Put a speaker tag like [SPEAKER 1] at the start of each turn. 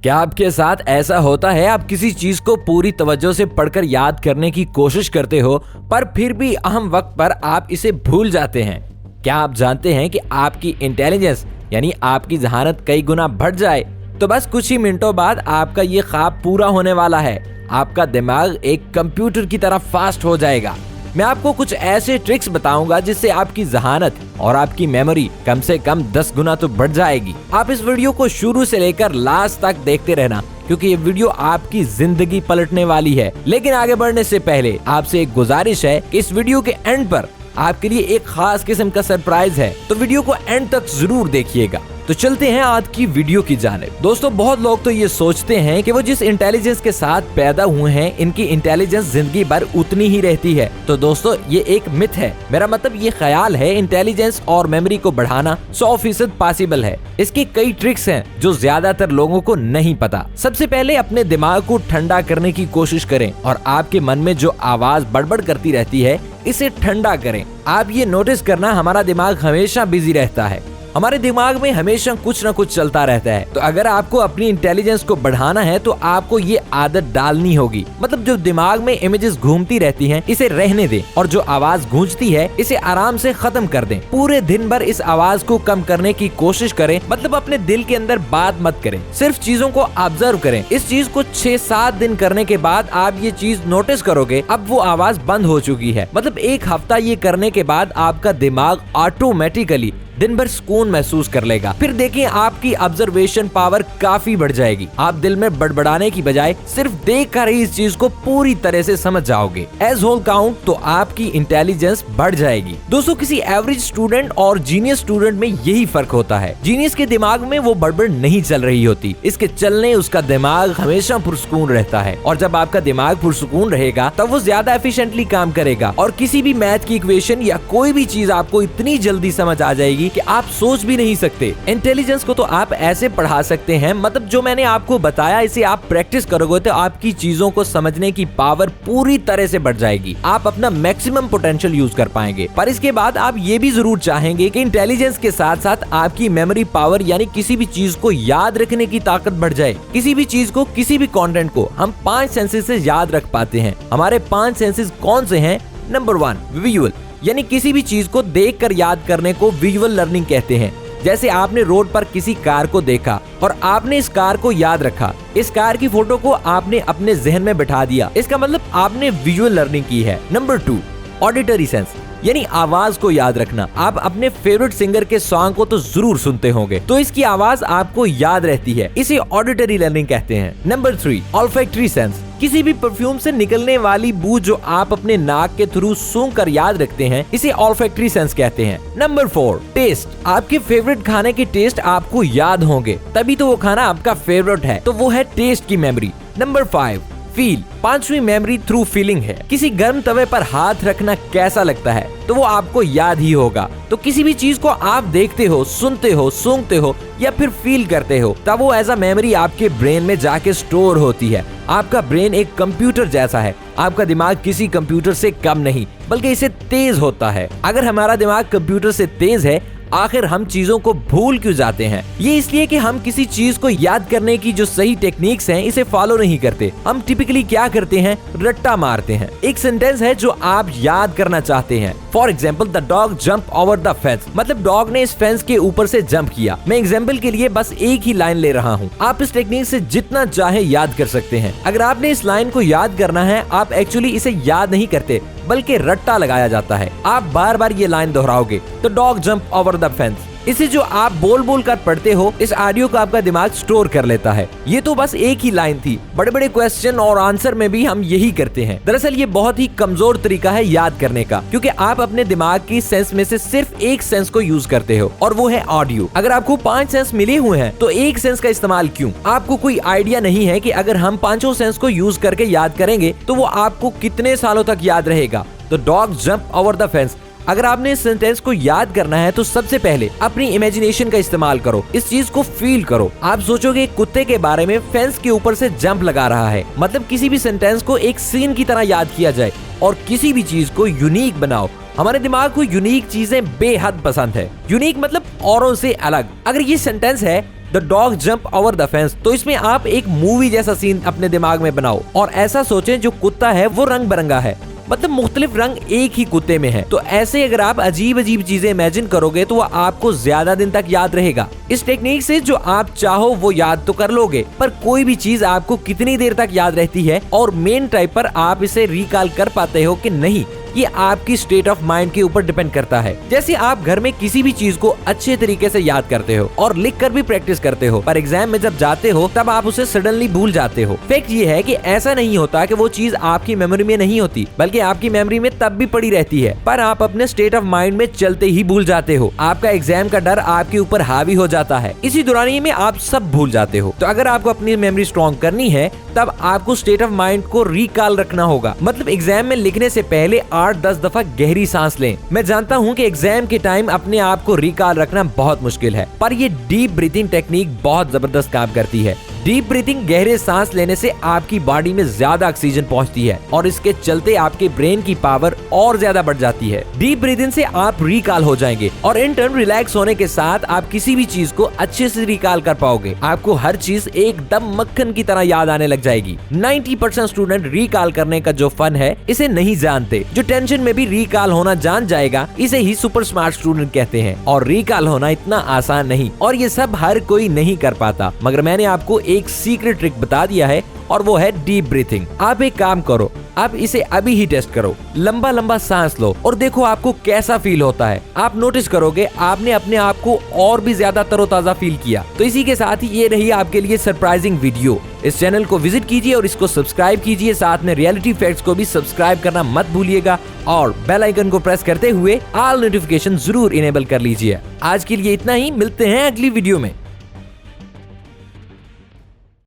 [SPEAKER 1] क्या आपके साथ ऐसा होता है, आप किसी चीज को पूरी तवज्जो से पढ़कर याद करने की कोशिश करते हो पर फिर भी अहम वक्त पर आप इसे भूल जाते हैं? क्या आप जानते हैं कि आपकी इंटेलिजेंस यानी आपकी जहानत कई गुना बढ़ जाए तो बस कुछ ही मिनटों बाद आपका ये ख्वाब पूरा होने वाला है। आपका दिमाग एक कंप्यूटर की तरह फास्ट हो जाएगा। मैं आपको कुछ ऐसे ट्रिक्स बताऊंगा जिससे आपकी जहानत और आपकी मेमोरी कम से कम 10 गुना तो बढ़ जाएगी। आप इस वीडियो को शुरू से लेकर लास्ट तक देखते रहना क्योंकि ये वीडियो आपकी जिंदगी पलटने वाली है। लेकिन आगे बढ़ने से पहले आपसे एक गुजारिश है कि इस वीडियो के एंड पर आपके लिए एक खास किस्म का सरप्राइज है, तो वीडियो को एंड तक जरूर देखिएगा। तो चलते हैं आज की वीडियो की जानिब। दोस्तों, बहुत लोग तो ये सोचते हैं कि वो जिस इंटेलिजेंस के साथ पैदा हुए हैं इनकी इंटेलिजेंस जिंदगी भर उतनी ही रहती है। तो दोस्तों, ये एक मिथ है। मेरा मतलब ये ख्याल है इंटेलिजेंस और मेमोरी को बढ़ाना 100% पॉसिबल है। इसके कई ट्रिक्स हैं जो ज्यादातर लोगों को नहीं पता। सबसे पहले अपने दिमाग को ठंडा करने की कोशिश करें और आपके मन में जो आवाज बड़बड़ करती रहती है इसे ठंडा करें। आप ये नोटिस करना, हमारा दिमाग हमेशा बिजी रहता है। हमारे दिमाग में हमेशा कुछ न कुछ चलता रहता है। तो अगर आपको अपनी इंटेलिजेंस को बढ़ाना है तो आपको ये आदत डालनी होगी। मतलब जो दिमाग में इमेजेस घूमती रहती हैं इसे रहने दें और जो आवाज गूंजती है इसे आराम से खत्म कर दें। पूरे दिन भर इस आवाज को कम करने की कोशिश करें। मतलब अपने दिल के अंदर बात मत करें, सिर्फ चीजों को ऑब्जर्व करें। इस चीज को 6-7 दिन करने के बाद आप ये चीज नोटिस करोगे अब वो आवाज बंद हो चुकी है। मतलब एक हफ्ता ये करने के बाद आपका दिमाग ऑटोमेटिकली दिन भर सुकून महसूस कर लेगा। फिर देखिए आपकी ऑब्जर्वेशन पावर काफी बढ़ जाएगी। आप दिल में बड़बड़ाने की बजाय सिर्फ देख कर ही इस चीज को पूरी तरह से समझ जाओगे। एज होल काउंट तो आपकी इंटेलिजेंस बढ़ जाएगी। दोस्तों, किसी एवरेज स्टूडेंट और जीनियस स्टूडेंट में यही फर्क होता है। जीनियस के दिमाग में वो बड़बड़ नहीं चल रही होती, इसके चलने उसका दिमाग हमेशा पुरसुकून रहता है। और जब आपका दिमाग पुरसुकून रहेगा तब वो ज्यादा एफिशिएंटली काम करेगा और किसी भी मैथ की इक्वेशन या कोई भी चीज आपको इतनी जल्दी समझ आ जाएगी कि आप सोच भी नहीं सकते। इंटेलिजेंस को तो आप ऐसे पढ़ा सकते हैं, मतलब जो मैंने आपको बताया इसे आप प्रैक्टिस करोगे तो आपकी चीजों को समझने की पावर पूरी तरह से बढ़ जाएगी। आप अपना मैक्सिमम पोटेंशियल यूज कर पाएंगे। पर इसके बाद आप ये भी जरूर चाहेंगे कि इंटेलिजेंस के साथ साथ आपकी मेमोरी पावर यानी किसी भी चीज को याद रखने की ताकत बढ़ जाए। किसी भी चीज को, किसी भी कंटेंट को हम 5 सेंसेस से याद रख पाते हैं। हमारे 5 सेंसेस कौन से हैं? नंबर 1, विजुअल, यानी किसी भी चीज को देखकर याद करने को विजुअल लर्निंग कहते हैं। जैसे आपने रोड पर किसी कार को देखा और आपने इस कार को याद रखा, इस कार की फोटो को आपने अपने जहन में बिठा दिया, इसका मतलब आपने विजुअल लर्निंग की है। नंबर 2, ऑडिटरी सेंस, यानी आवाज को याद रखना। आप अपने फेवरेट सिंगर के सॉन्ग को तो जरूर सुनते होंगे, तो इसकी आवाज आपको याद रहती है, इसे ऑडिटरी लर्निंग कहते हैं। नंबर 3, ऑल्फैक्टरी सेंस, किसी भी परफ्यूम से निकलने वाली बू जो आप अपने नाक के थ्रू सूंघ कर याद रखते हैं इसे ऑल्फैक्टरी सेंस कहते हैं। नंबर 4, टेस्ट, आपके फेवरेट खाने के टेस्ट आपको याद होंगे, तभी तो वो खाना आपका फेवरेट है, तो वो है टेस्ट की मेमोरी। नंबर 5, फील, 5वीं मेमोरी थ्रू फीलिंग है। किसी गर्म तवे पर हाथ रखना कैसा लगता है तो वो आपको याद ही होगा। तो किसी भी चीज को आप देखते हो, सुनते हो, सूंघते हो या फिर फील करते हो तब वो एज अ मेमोरी आपके ब्रेन में जाके स्टोर होती है। आपका ब्रेन एक कंप्यूटर जैसा है। आपका दिमाग किसी कंप्यूटर से कम नहीं बल्कि इससे तेज होता है। अगर हमारा दिमाग कंप्यूटर से तेज है, आखिर हम चीजों को भूल क्यों जाते हैं? ये इसलिए कि हम किसी चीज को याद करने की जो सही टेक्निक्स हैं इसे फॉलो नहीं करते। हम टिपिकली क्या करते हैं? रट्टा मारते हैं। एक सेंटेंस है जो आप याद करना चाहते हैं। For example, the dog jump over the fence, मतलब डॉग ने इस फेंस के ऊपर से जंप किया। मैं एग्जाम्पल के लिए बस एक ही लाइन ले रहा हूँ। आप इस टेक्निक से जितना चाहे याद कर सकते हैं। अगर आपने इस लाइन को याद करना है, आप एक्चुअली इसे याद नहीं करते बल्कि रट्टा लगाया जाता है। आप बार बार ये लाइन दोहराओगे तो dog jump over the fence. इसे जो आप बोल बोल कर पढ़ते हो, इस ऑडियो को आपका दिमाग स्टोर कर लेता है। ये तो बस एक ही लाइन थी, बड़े बड़े क्वेश्चन और आंसर में भी हम यही करते हैं। दरअसल ये बहुत ही कमजोर तरीका है याद करने का, क्योंकि आप अपने दिमाग की सेंस में से सिर्फ एक सेंस को यूज करते हो और वो है ऑडियो। अगर आपको 5 सेंस मिले हुए हैं तो एक सेंस का इस्तेमाल क्यों? आपको कोई आइडिया नहीं है कि अगर हम 5 सेंस को यूज करके याद करेंगे तो वो आपको कितने सालों तक याद रहेगा। तो dog jump over the fence, अगर आपने इस सेंटेंस को याद करना है तो सबसे पहले अपनी इमेजिनेशन का इस्तेमाल करो, इस चीज को फील करो। आप सोचोगे कुत्ते के बारे में फेंस के ऊपर से जंप लगा रहा है। मतलब किसी भी सेंटेंस को एक सीन की तरह याद किया जाए और किसी भी चीज को यूनिक बनाओ। हमारे दिमाग को यूनिक चीजें बेहद पसंद है। यूनिक मतलब औरों से अलग। अगर ये सेंटेंस है the dog jump over the fence. तो इसमें आप एक मूवी जैसा सीन अपने दिमाग में बनाओ और ऐसा सोचें जो कुत्ता है वो रंग बिरंगा है, मतलब मुख्तलिफ रंग एक ही कुत्ते में है। तो ऐसे अगर आप अजीब अजीब चीजें इमेजिन करोगे तो वो आपको ज्यादा दिन तक याद रहेगा। इस टेक्निक से जो आप चाहो वो याद तो कर लोगे, पर कोई भी चीज आपको कितनी देर तक याद रहती है और मेन टाइप पर आप इसे रिकॉल कर पाते हो कि नहीं, ये आपकी स्टेट ऑफ माइंड के ऊपर डिपेंड करता है। जैसे आप घर में किसी भी चीज को अच्छे तरीके से याद करते हो और लिख कर भी प्रैक्टिस करते हो, पर एग्जाम में जब जाते हो तब आप उसे सडनली भूल जाते हो। फैक्ट ये है कि ऐसा नहीं होता कि वो चीज आपकी मेमोरी में नहीं होती, बल्कि आपकी मेमोरी में तब भी पड़ी रहती है, पर आप अपने स्टेट ऑफ माइंड में चलते ही भूल जाते हो। आपका एग्जाम का डर आपके ऊपर हावी हो जाता है, इसी दौरानिये में आप सब भूल जाते हो। तो अगर आपको अपनी मेमोरी स्ट्रॉन्ग करनी है तब आपको स्टेट ऑफ माइंड को रिकॉल रखना होगा। मतलब एग्जाम में लिखने से पहले 8-10 दफा गहरी सांस लें। मैं जानता हूं कि एग्जाम के टाइम अपने आप को रिकॉल रखना बहुत मुश्किल है, पर ये डीप ब्रीथिंग टेक्निक बहुत जबरदस्त काम करती है। डीप ब्रीथिंग, गहरे सांस लेने से आपकी बॉडी में ज्यादा ऑक्सीजन पहुंचती है और इसके चलते आपके ब्रेन की पावर और ज्यादा बढ़ जाती है। डीप ब्रीथिंग से आप रिकॉल हो जाएंगे और इन टर्न रिलैक्स होने के साथ आप किसी भी चीज को अच्छे से रिकॉल कर पाओगे। आपको हर चीज एकदम मक्खन की तरह याद आने लग जाएगी। 90% स्टूडेंट रिकॉल करने का जो फन है इसे नहीं जानते। जो टेंशन में भी रिकॉल होना जान जाएगा इसे ही सुपर स्मार्ट स्टूडेंट कहते हैं। और रिकॉल होना इतना आसान नहीं और ये सब हर कोई नहीं कर पाता, मगर मैंने आपको एक सीक्रेट ट्रिक बता दिया है और वो है डीप ब्रीथिंग। आप एक काम करो, आप इसे अभी ही टेस्ट करो। लंबा लंबा सांस लो और देखो आपको कैसा फील होता है। आप नोटिस करोगे आपने अपने आप को और भी ज्यादा तरोताजा फील किया। तो इसी के साथ ही ये रही आपके लिए सरप्राइजिंग वीडियो। इस चैनल को विजिट कीजिए और इसको सब्सक्राइब कीजिए। साथ में रियलिटी फैक्ट्स को भी सब्सक्राइब करना मत भूलिएगा और बेल आइकन को प्रेस करते हुए ऑल नोटिफिकेशन जरूर इनेबल कर लीजिए। आज के लिए इतना ही, मिलते हैं अगली वीडियो में।